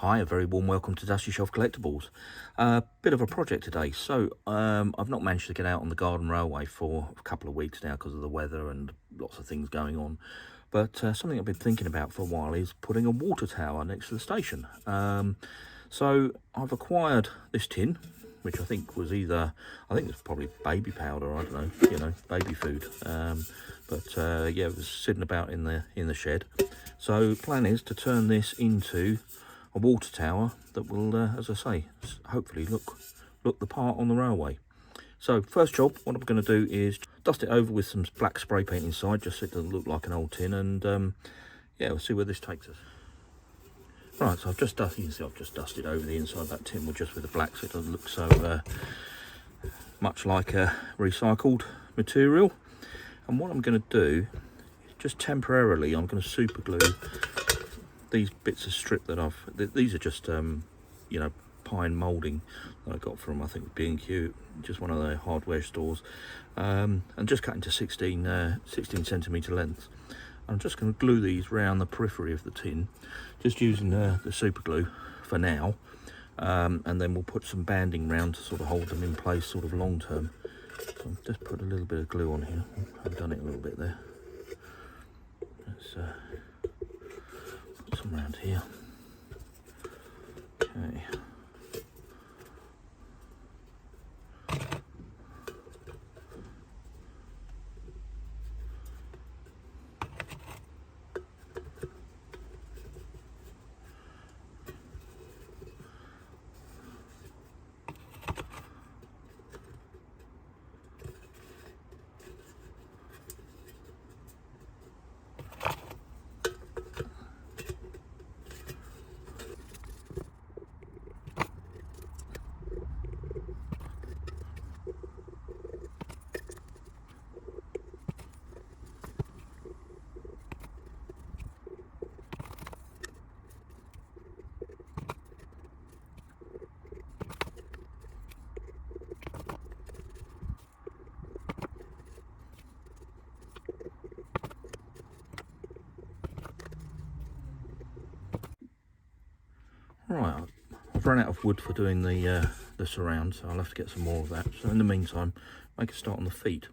Hi, a very warm welcome to Dusty Shelf Collectibles. Bit of a project today. So I've not managed to get out on the garden railway for a couple of weeks now because of the weather and lots of things going on. But something I've been thinking about for a while is putting a water tower next to the station. So I've acquired this tin, which I think was I think it was probably baby powder, I don't know, baby food. Yeah, it was sitting about in the shed. So plan is to turn this into a water tower that will, as I say, hopefully look the part on the railway. So first job, what I'm going to do is dust it over with some black spray paint inside, just so it doesn't look like an old tin, and yeah, we'll see where this takes us. Right, so I've just dusted over the inside of that tin with the black, so it doesn't look so much like a recycled material. And what I'm going to do, just temporarily, I'm going to super glue these bits of strip that these are just pine moulding that I got from, I think, B&Q, just one of the hardware stores, and just cut into 16 centimetre lengths. I'm just going to glue these round the periphery of the tin, just using the super glue for now, and then we'll put some banding round to sort of hold them in place sort of long term. So I'll just put a little bit of glue on here. I've done it a little bit there. Let's put some around here. Okay. Right, I've run out of wood for doing the surround, so I'll have to get some more of that. So in the meantime, make a start on the feet.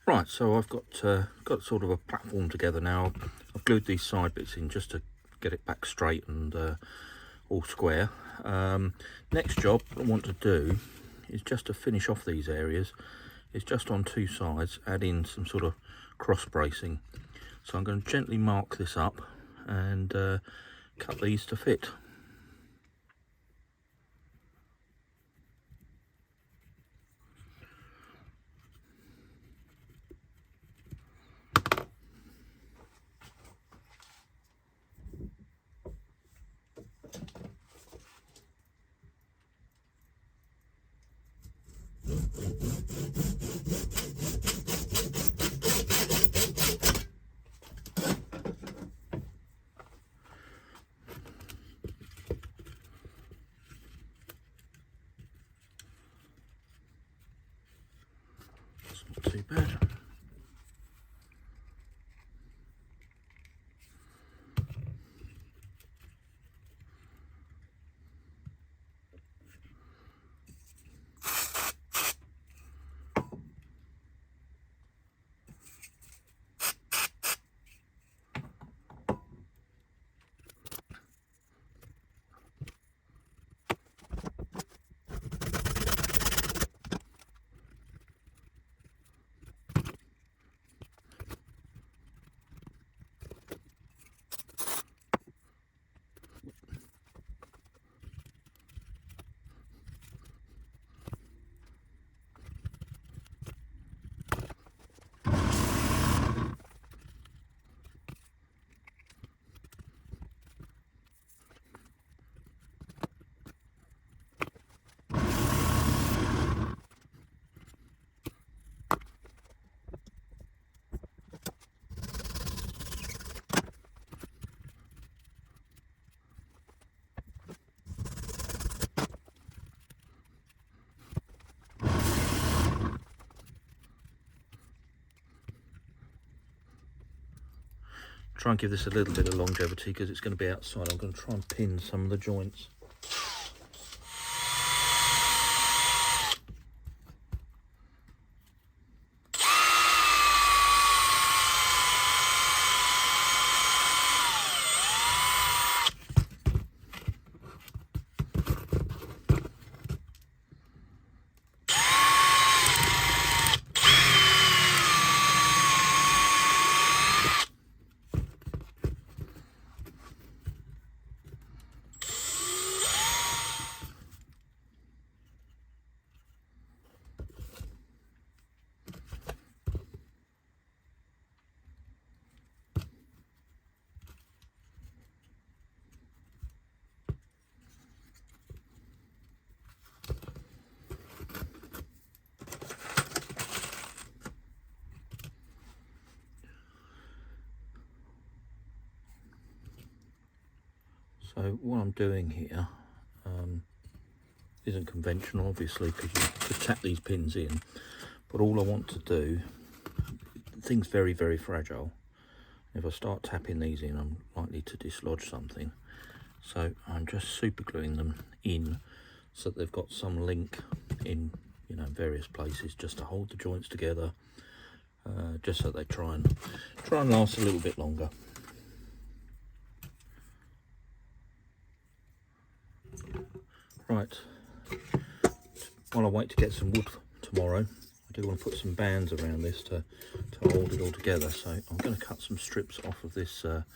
Right, so I've got sort of a platform together now. I've glued these side bits in just to get it back straight and all square. Next job I want to do is just to finish off these areas. It's just on two sides, add in some sort of cross bracing. So I'm going to gently mark this up and cut these to fit. Not too bad. try and give this a little bit of longevity because it's going to be outside. I'm going to try and pin some of the joints. So what I'm doing here isn't conventional, obviously, because you could tap these pins in, but all I want to do, the thing's very, very fragile. If I start tapping these in, I'm likely to dislodge something. So I'm just super gluing them in so that they've got some link in, you know, various places just to hold the joints together, just so they try and last a little bit longer. Right, while I wait to get some wood tomorrow, I do want to put some bands around this to hold it all together. So I'm going to cut some strips off of this, just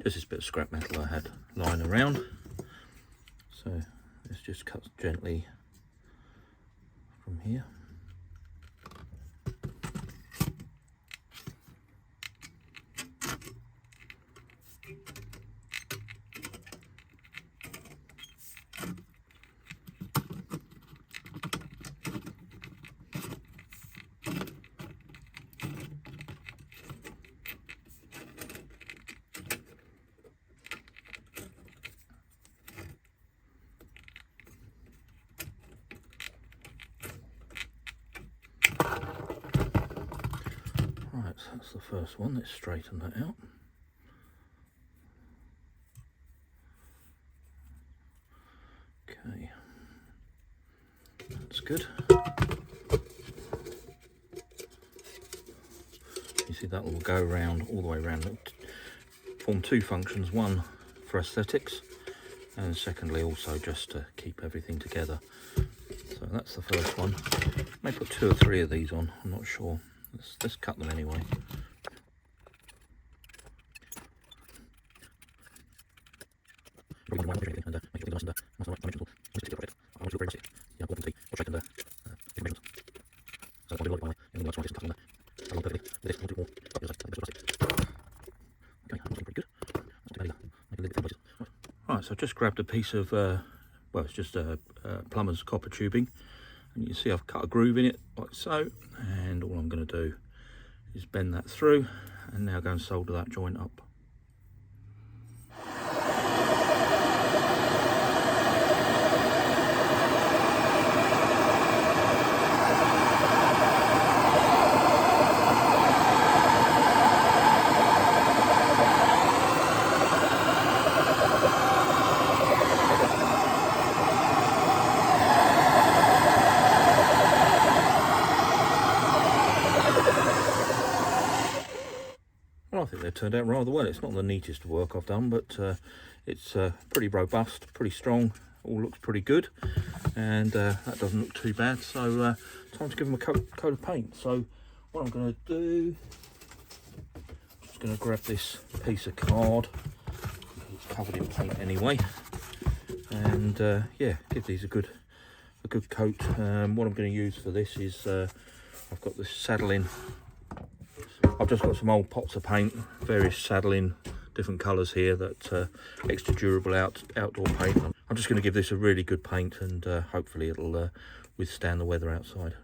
this bit of scrap metal I had lying around. So let's just cut gently from here. Right, so that's the first one. Let's straighten that out. Okay, that's good. You see that will go around all the way around. It'll form two functions: one for aesthetics, and secondly also just to keep everything together. So that's the first one. May put 2 or 3 of these on. I'm not sure. Let's cut them anyway. Right, so I've just grabbed a piece of, well, it's just a plumber's copper tubing, and you see I've cut a groove in it like so, and all I'm going to do is bend that through and now go and solder that joint up. Well, I think they've turned out rather well. It's not the neatest work I've done, but it's pretty robust, pretty strong, all looks pretty good, and that doesn't look too bad. So time to give them a coat of paint. So what I'm going to do, I'm just going to grab this piece of card, it's covered in paint anyway, and yeah, give these a good coat. What I'm going to use for this is I've got this saddling. I've just got some old pots of paint, various saddling, different colours here, that extra durable outdoor paint. I'm just going to give this a really good paint, and hopefully it'll withstand the weather outside.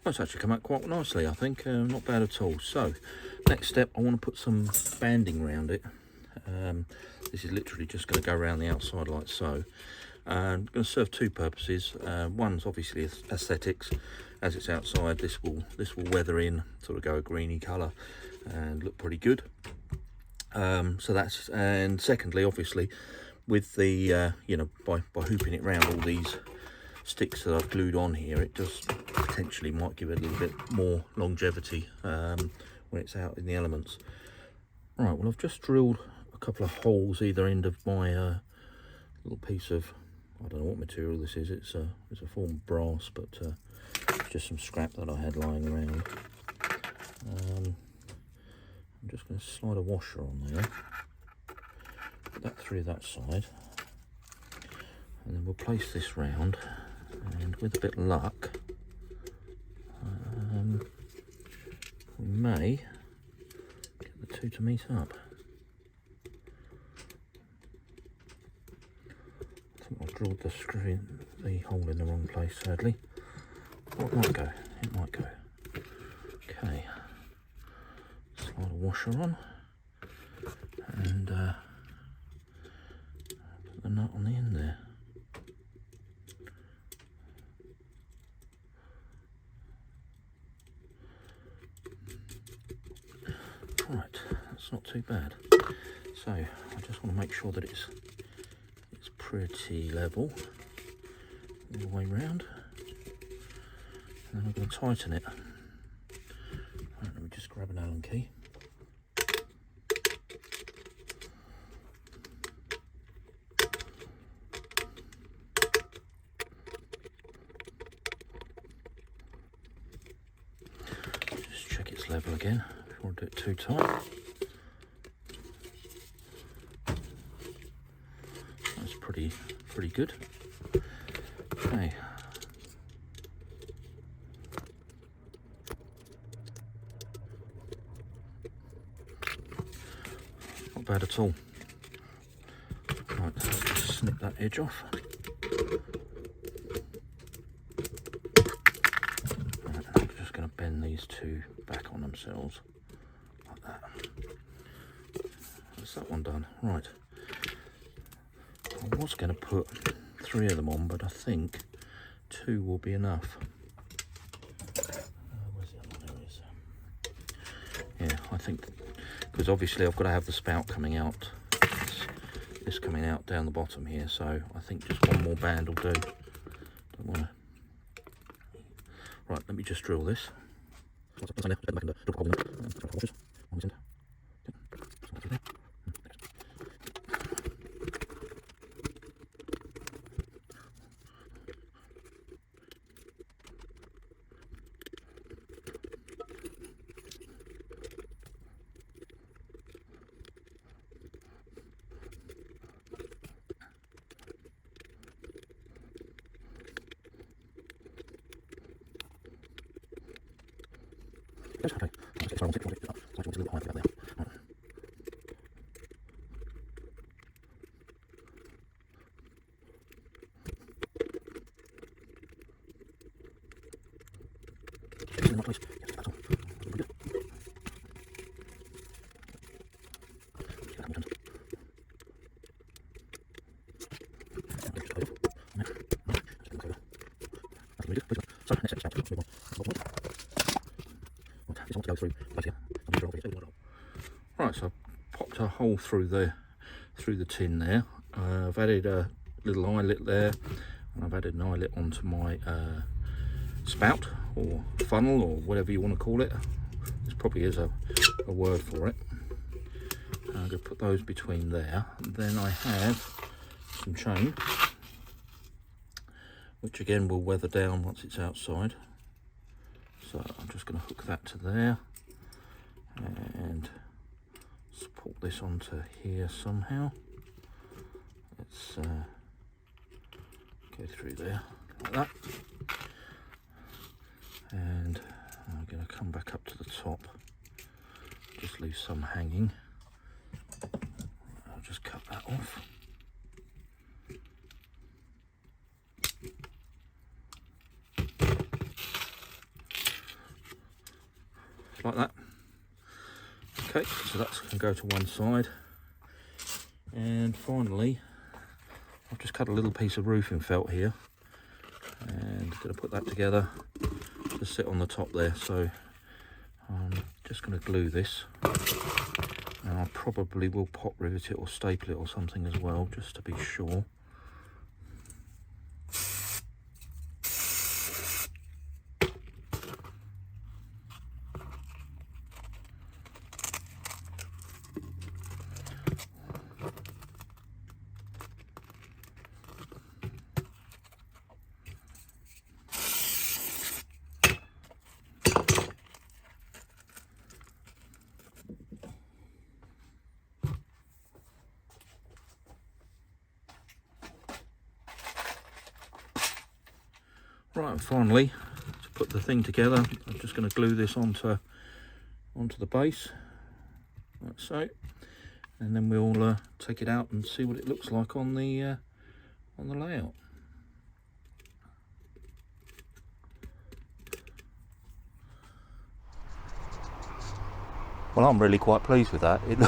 That's actually come out quite nicely, I think. Not bad at all. So, next step, I want to put some banding around it. This is literally just going to go around the outside like so. Going to serve two purposes. One's obviously aesthetics. As it's outside, this will weather in, sort of go a greeny colour, and look pretty good. So that's, and secondly, obviously, with the you know, by hooping it round all these sticks that I've glued on here, it just potentially might give it a little bit more longevity when it's out in the elements. Right, well, I've just drilled a couple of holes either end of my little piece of, I don't know what material this is. It's a form of brass, but just some scrap that I had lying around. I'm just going to slide a washer on there, put that through that side, and then we'll place this round, and with a bit of luck, we may get the two to meet up. I think I've drilled the hole in the wrong place, sadly. Oh, it might go, it might go. Okay, slide a washer on, and put the nut on the end there. Right, that's not too bad. So I just want to make sure that it's pretty level all the way round, and then I'm going to tighten it. Right, let me just grab an Allen key. Just check it's level again before I do it too tight. That's pretty good. Okay. Not bad at all. Right, let's just snip that edge off. Right, I'm just going to bend these two back on themselves like that. That's that one done. Right. I was going to put 3 of them on, but I think 2 will be enough. Where's the other one? There it is. Yeah, I think, because obviously I've got to have the spout coming out, this coming out down the bottom here, so I think just one more band will do. Don't want to. Right, let me just drill this. Okay. Sorry, a little bit high there. Right. In the right place. Yes, that's all. Really good. Right, so I've popped a hole through the tin there. I've added a little eyelet there, and I've added an eyelet onto my spout or funnel or whatever you want to call it. This probably is a word for it. I'm going to put those between there. And then I have some chain, which again will weather down once it's outside. So I'm just going to hook that to there and support this onto here somehow. Let's go through there like that. And I'm going to come back up to the top, just leave some hanging. I'll just cut that off. just like that. Okay, so that's going to go to one side. And finally, I've just cut a little piece of roofing felt here and going to put that together to sit on the top there. So I'm just going to glue this, and I probably will pop rivet it or staple it or something as well, just to be sure. Right, and finally, to put the thing together, I'm just going to glue this onto the base, like so, and then we'll take it out and see what it looks like on the layout. Well, I'm really quite pleased with that. It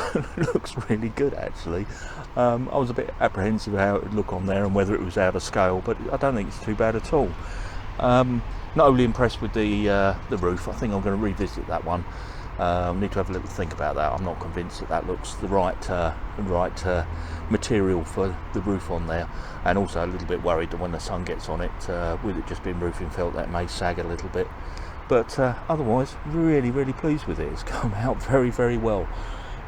looks really good, actually. I was a bit apprehensive how it would look on there and whether it was out of scale, but I don't think it's too bad at all. Not only impressed with the roof, I think I'm going to revisit that one. Need to have a little think about that. I'm not convinced that looks the right material for the roof on there, and also a little bit worried that when the sun gets on it, with it just being roofing felt, that may sag a little bit. But otherwise, really pleased with it. It's come out very well.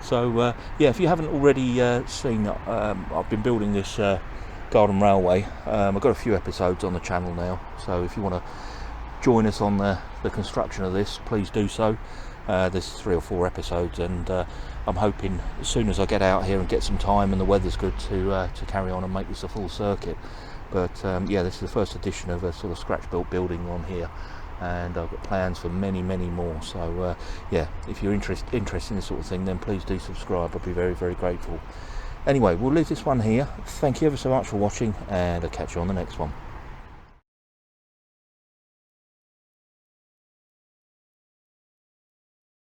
So yeah, if you haven't already seen, I've been building this garden railway. I've got a few episodes on the channel now, so if you want to join us on the construction of this, please do so. There's 3 or 4 episodes, and I'm hoping as soon as I get out here and get some time and the weather's good to carry on and make this a full circuit. But yeah, this is the first edition of a sort of scratch built building on here, and I've got plans for many more. So yeah, if you're interested in this sort of thing, then please do subscribe. I'd be very grateful. Anyway, we'll leave this one here. Thank you ever so much for watching, and I'll catch you on the next one.